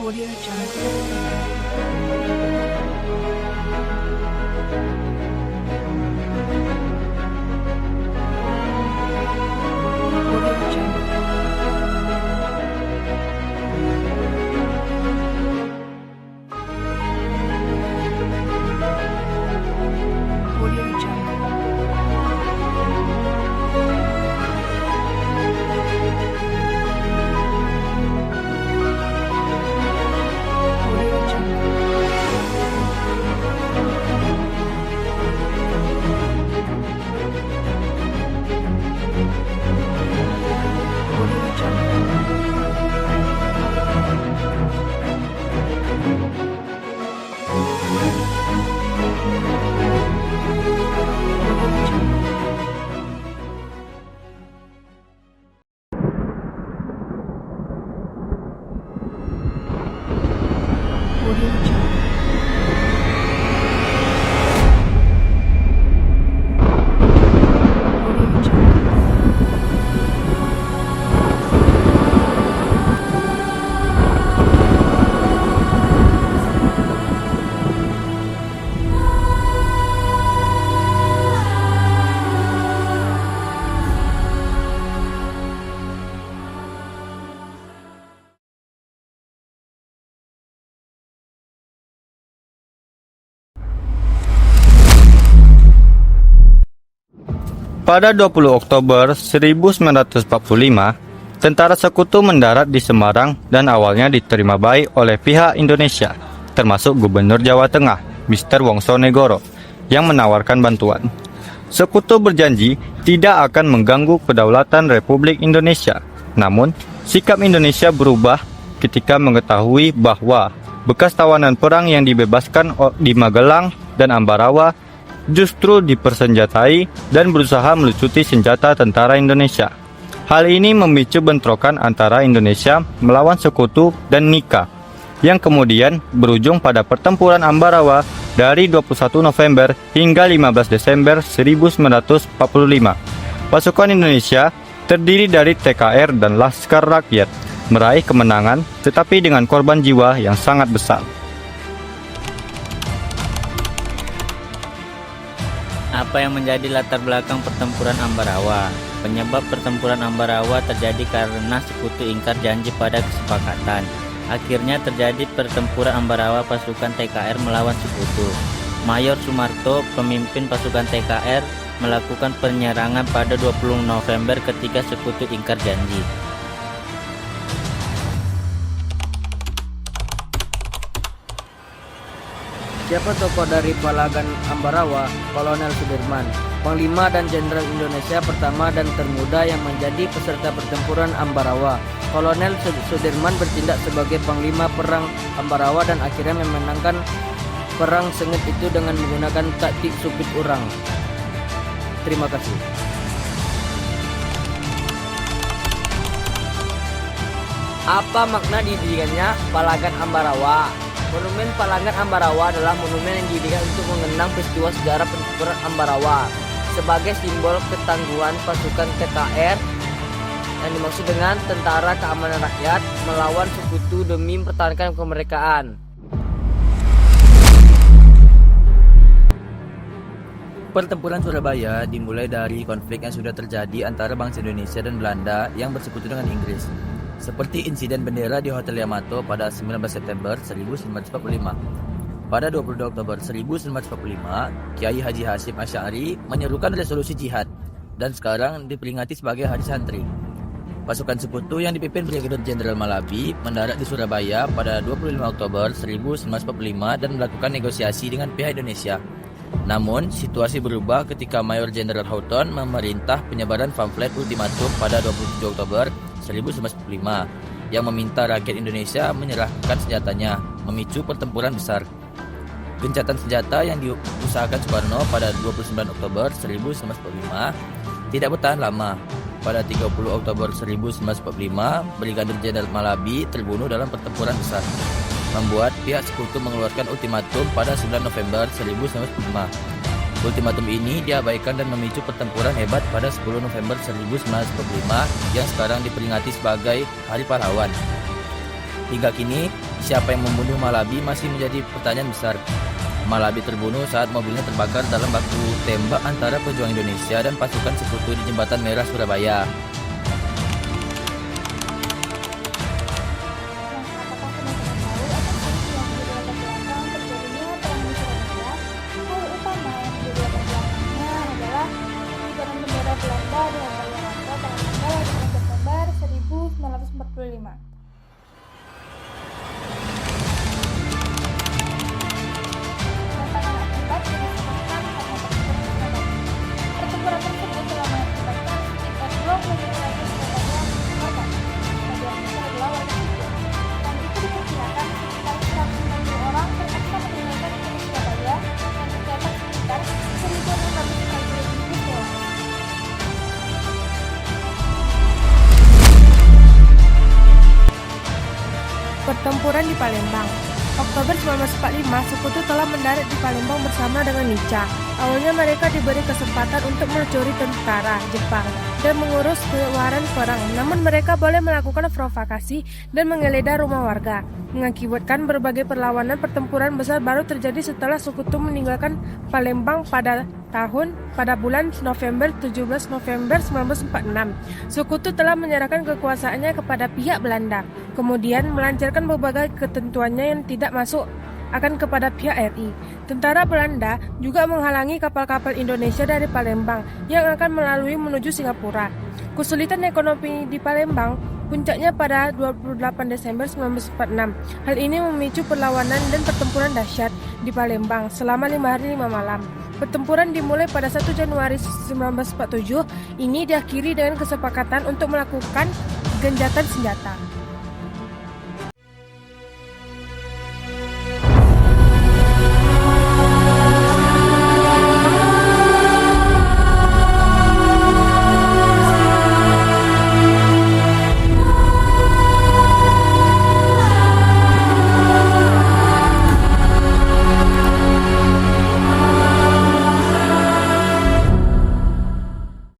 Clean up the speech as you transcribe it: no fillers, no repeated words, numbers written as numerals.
Audio Jungle. Audio Jungle. Audio Jungle. Audio Jungle. Audio Jungle. Audio Jungle. Audio Jungle. Audio Jungle. Pada 20 Oktober 1945, tentara sekutu mendarat di Semarang dan awalnya diterima baik oleh pihak Indonesia, termasuk Gubernur Jawa Tengah, Mr. Wongsonegoro, yang menawarkan bantuan. Sekutu berjanji tidak akan mengganggu kedaulatan Republik Indonesia. Namun, sikap Indonesia berubah ketika mengetahui bahwa bekas tawanan perang yang dibebaskan di Magelang dan Ambarawa justru dipersenjatai dan berusaha melucuti senjata tentara Indonesia. Hal ini memicu bentrokan antara Indonesia melawan sekutu dan Nika, yang kemudian berujung pada pertempuran Ambarawa dari 21 November hingga 15 Desember 1945. Pasukan Indonesia terdiri dari TKR dan Laskar Rakyat meraih kemenangan, tetapi dengan korban jiwa yang sangat besar. Apa yang menjadi latar belakang pertempuran Ambarawa? Penyebab pertempuran Ambarawa terjadi karena sekutu ingkar janji pada kesepakatan. Akhirnya terjadi pertempuran Ambarawa pasukan TKR melawan sekutu. Mayor Sumarto, pemimpin pasukan TKR, melakukan penyerangan pada 20 November ketika sekutu ingkar janji. Siapa tokoh dari Palagan Ambarawa? Kolonel Sudirman, Panglima dan Jenderal Indonesia pertama dan termuda yang menjadi peserta pertempuran Ambarawa. Kolonel Sudirman bertindak sebagai Panglima Perang Ambarawa dan akhirnya memenangkan perang sengit itu dengan menggunakan taktik supit urang. Terima kasih. Apa makna didirikannya Palagan Ambarawa? Monumen Palagan Ambarawa adalah monumen yang didirikan untuk mengenang peristiwa sejarah pertempuran Ambarawa sebagai simbol ketangguhan pasukan TKR yang dimaksud dengan Tentara Keamanan Rakyat melawan sekutu demi mempertahankan kemerdekaan. Pertempuran Surabaya dimulai dari konflik yang sudah terjadi antara bangsa Indonesia dan Belanda yang bersekutu dengan Inggris. Seperti insiden bendera di Hotel Yamato pada 19 September 1945. Pada 22 Oktober 1945, Kiai Haji Hasyim Asy'ari menyerukan resolusi jihad dan sekarang diperingati sebagai Hari Santri. Pasukan sekutu yang dipimpin Brigadir Jenderal Malabi mendarat di Surabaya pada 25 Oktober 1945 dan melakukan negosiasi dengan pihak Indonesia. Namun, situasi berubah ketika Mayor Jenderal Houghton memerintah penyebaran pamflet ultimatum pada 27 Oktober 1945 yang meminta rakyat Indonesia menyerahkan senjatanya, memicu pertempuran besar. Gencatan senjata yang diusahakan Soekarno pada 29 Oktober 1945 tidak bertahan lama. Pada 30 Oktober 1945, Brigadir Jenderal Malabi terbunuh dalam pertempuran besar, membuat pihak sekutu mengeluarkan ultimatum pada 9 November 1945. Ultimatum ini diabaikan dan memicu pertempuran hebat pada 10 November 1945 yang sekarang diperingati sebagai Hari Pahlawan. Hingga kini, siapa yang membunuh Malabi masih menjadi pertanyaan besar. Malabi terbunuh saat mobilnya terbakar dalam baku tembak antara pejuang Indonesia dan pasukan sekutu di Jembatan Merah, Surabaya. Apakah teman-teman tahu apa sih yang menjadi latar belakang terjadinya perang di Surabaya? Hal utama yang menjadi latar belakangnya adalah pengibaran bendera Belanda di Hotel Yamato pada tanggal 5 September 1945. Tantangan akibat disebabkan karena pertempuran tersebut telah mengakibatkan sekitar 20.000 Surabaya korban. Sebagian besar adalah warga sipil. Dan itu diperkirakan sekitar 160 orang terpaksa meninggalkan kota Surabaya dan tercatat sekitar 1.600 prajurit hidup tewas. Pertempuran di Palembang. Oktober 1945, sekutu telah mendarat di Palembang bersama dengan Nica. Awalnya mereka diberi kesempatan untuk mencuri tentara Jepang dan mengurus keluaran perang. Namun mereka boleh melakukan provokasi dan menggeledah rumah warga. Mengakibatkan berbagai perlawanan, pertempuran besar baru terjadi setelah sekutu meninggalkan Palembang pada bulan November 17 November 1946. Sekutu telah menyerahkan kekuasaannya kepada pihak Belanda, kemudian melancarkan berbagai ketentuannya yang tidak masuk akan kepada pihak RI. Tentara Belanda juga menghalangi kapal-kapal Indonesia dari Palembang yang akan menuju Singapura. Kesulitan ekonomi di Palembang puncaknya pada 28 Desember 1946. Hal ini memicu perlawanan dan pertempuran dahsyat di Palembang selama 5 hari 5 malam. Pertempuran dimulai pada 1 Januari 1947. Ini diakhiri dengan kesepakatan untuk melakukan gencatan senjata.